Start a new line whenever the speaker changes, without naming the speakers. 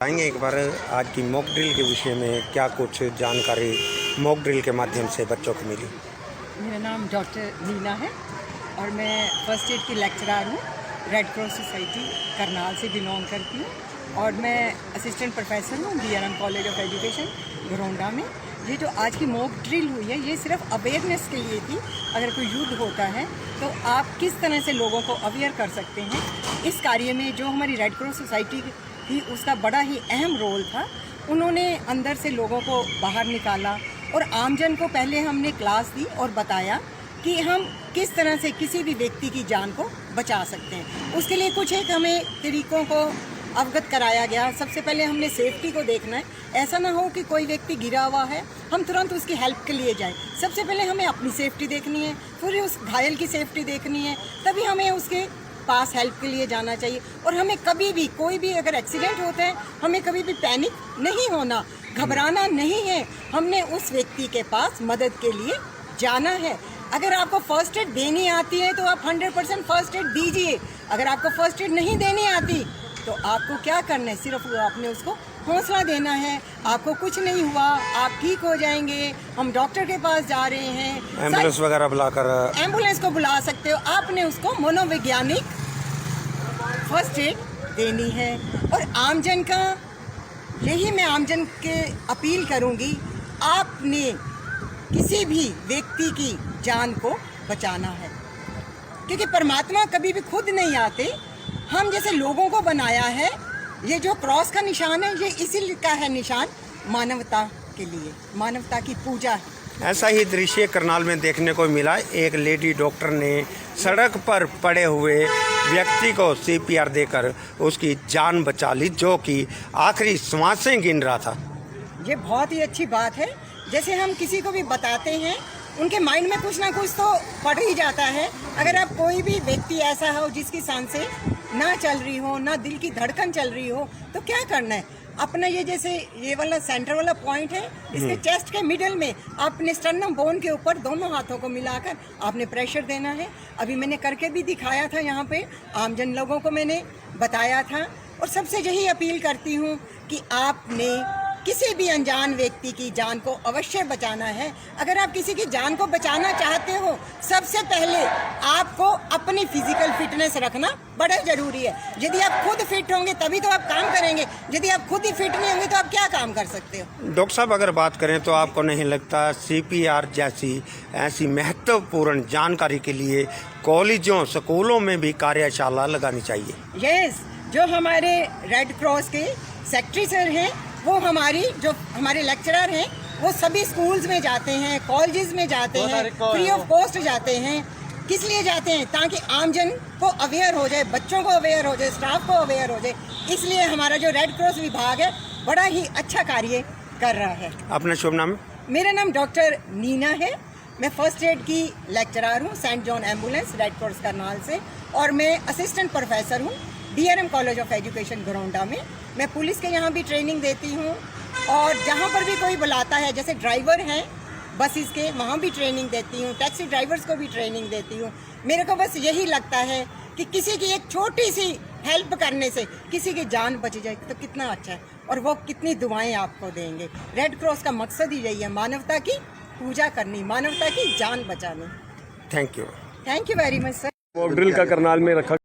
आएंगे एक बार आज की मॉक ड्रिल के विषय में क्या कुछ जानकारी मॉक ड्रिल के माध्यम से बच्चों को मिली।
मेरा नाम डॉक्टर नीना है और मैं फर्स्ट एड की लेक्चरर हूँ। रेड क्रॉस सोसाइटी करनाल से बिलोंग करती हूँ और मैं असिस्टेंट प्रोफेसर हूँ DRM college of education Gharaunda में। ये जो आज की मॉक ड्रिल हुई है ये सिर्फ अवेयरनेस के लिए थी। अगर कोई युद्ध होता है तो आप किस तरह से लोगों को अवेयर कर सकते हैं। इस कार्य में जो हमारी रेड क्रॉस सोसाइटी थी उसका बड़ा ही अहम रोल था। उन्होंने अंदर से लोगों को बाहर निकाला और आमजन को पहले हमने क्लास दी और बताया कि हम किस तरह से किसी भी व्यक्ति की जान को बचा सकते हैं। उसके लिए कुछ एक हमें तरीक़ों को अवगत कराया गया। सबसे पहले हमने सेफ्टी को देखना है। ऐसा ना हो कि कोई व्यक्ति गिरा हुआ है हम तुरंत उसकी हेल्प के लिए जाएं। सबसे पहले हमें अपनी सेफ्टी देखनी है, फिर उस घायल की सेफ्टी देखनी है, तभी हमें उसके पास हेल्प के लिए जाना चाहिए। और हमें कभी भी कोई भी अगर एक्सीडेंट होता है हमें कभी भी पैनिक नहीं होना, घबराना नहीं है। हमने उस व्यक्ति के पास मदद के लिए जाना है। अगर आपको फर्स्ट एड देनी आती है तो आप 100% फर्स्ट एड दीजिए। अगर आपको फर्स्ट एड नहीं देनी आती तो आपको क्या करना है, सिर्फ आपने उसको हौसला देना है। आपको कुछ नहीं हुआ, आप ठीक हो जाएंगे, हम डॉक्टर के पास जा रहे हैं।
एम्बुलेंस वगैरह बुलाकर
एम्बुलेंस को बुला सकते हो। आपने उसको मनोवैज्ञानिक फर्स्ट एड देनी है। और आमजन का यही मैं आमजन के अपील करूंगी, आपने किसी भी व्यक्ति की जान को बचाना है क्योंकि परमात्मा कभी भी खुद नहीं आते। हम जैसे लोगों को बनाया है। ये जो क्रॉस का निशान है ये इसी का है निशान, मानवता के लिए, मानवता की पूजा है।
ऐसा ही दृश्य करनाल में देखने को मिला। एक लेडी डॉक्टर ने सड़क पर पड़े हुए व्यक्ति को CPR देकर उसकी जान बचा ली, जो कि आखिरी सांसें गिन रहा था।
ये बहुत ही अच्छी बात है। जैसे हम किसी को भी बताते हैं उनके माइंड में कुछ ना कुछ तो पड़ ही जाता है। अगर आप कोई भी व्यक्ति ऐसा हो जिसकी सांसें ना चल रही हो, ना दिल की धड़कन चल रही हो, तो क्या करना है, अपना ये जैसे ये वाला सेंटर वाला पॉइंट है, इसके चेस्ट के मिडल में आपने स्टर्नम बोन के ऊपर दोनों हाथों को मिलाकर आपने प्रेशर देना है। अभी मैंने करके भी दिखाया था, यहाँ पे आमजन लोगों को मैंने बताया था। और सबसे यही अपील करती हूँ कि आपने किसी भी अनजान व्यक्ति की जान को अवश्य बचाना है। अगर आप किसी की जान को बचाना चाहते हो, सबसे पहले आपको अपनी फिजिकल फिटनेस रखना बड़ा ज़रूरी है। यदि आप खुद फिट होंगे तभी तो आप काम करेंगे। यदि आप खुद ही फिट नहीं होंगे तो आप क्या काम कर सकते हो।
डॉक्टर साहब, अगर बात करें तो आपको नहीं लगता CPR जैसी ऐसी महत्वपूर्ण जानकारी के लिए कॉलेजों स्कूलों में भी कार्यशाला लगानी चाहिए?
यस, जो हमारे रेड क्रॉस के सेक्रेटरी सर हैं, वो हमारे लेक्चरर हैं, वो सभी स्कूल्स में जाते हैं, कॉलेजेस में जाते हैं, फ्री ऑफ कॉस्ट जाते हैं। किस लिए जाते हैं? ताकि आमजन को अवेयर हो जाए, बच्चों को अवेयर हो जाए, स्टाफ को अवेयर हो जाए। इसलिए हमारा जो रेड क्रॉस विभाग है बड़ा ही अच्छा कार्य कर रहा है।
अपना शुभ नाम?
मेरा नाम डॉक्टर नीना है। मैं फर्स्ट एड की लेक्चरर हूँ Saint John ambulance Red Cross Karnal से, और मैं असिस्टेंट प्रोफेसर हूँ DRM college of education Gharaunda में। मैं पुलिस के यहाँ भी ट्रेनिंग देती हूँ और जहाँ पर भी कोई बुलाता है, जैसे ड्राइवर हैं बसेस के, वहाँ भी ट्रेनिंग देती हूँ। टैक्सी ड्राइवर्स को भी ट्रेनिंग देती हूँ। मेरे को बस यही लगता है कि किसी की एक छोटी सी हेल्प करने से किसी की जान बच जाए तो कितना अच्छा है, और वो कितनी दुआएं आपको देंगे। रेड क्रॉस का मकसद ही यही है, मानवता की पूजा करनी, मानवता की जान बचानी।
Thank you
very much sir.
Mock drill का करनाल में रखा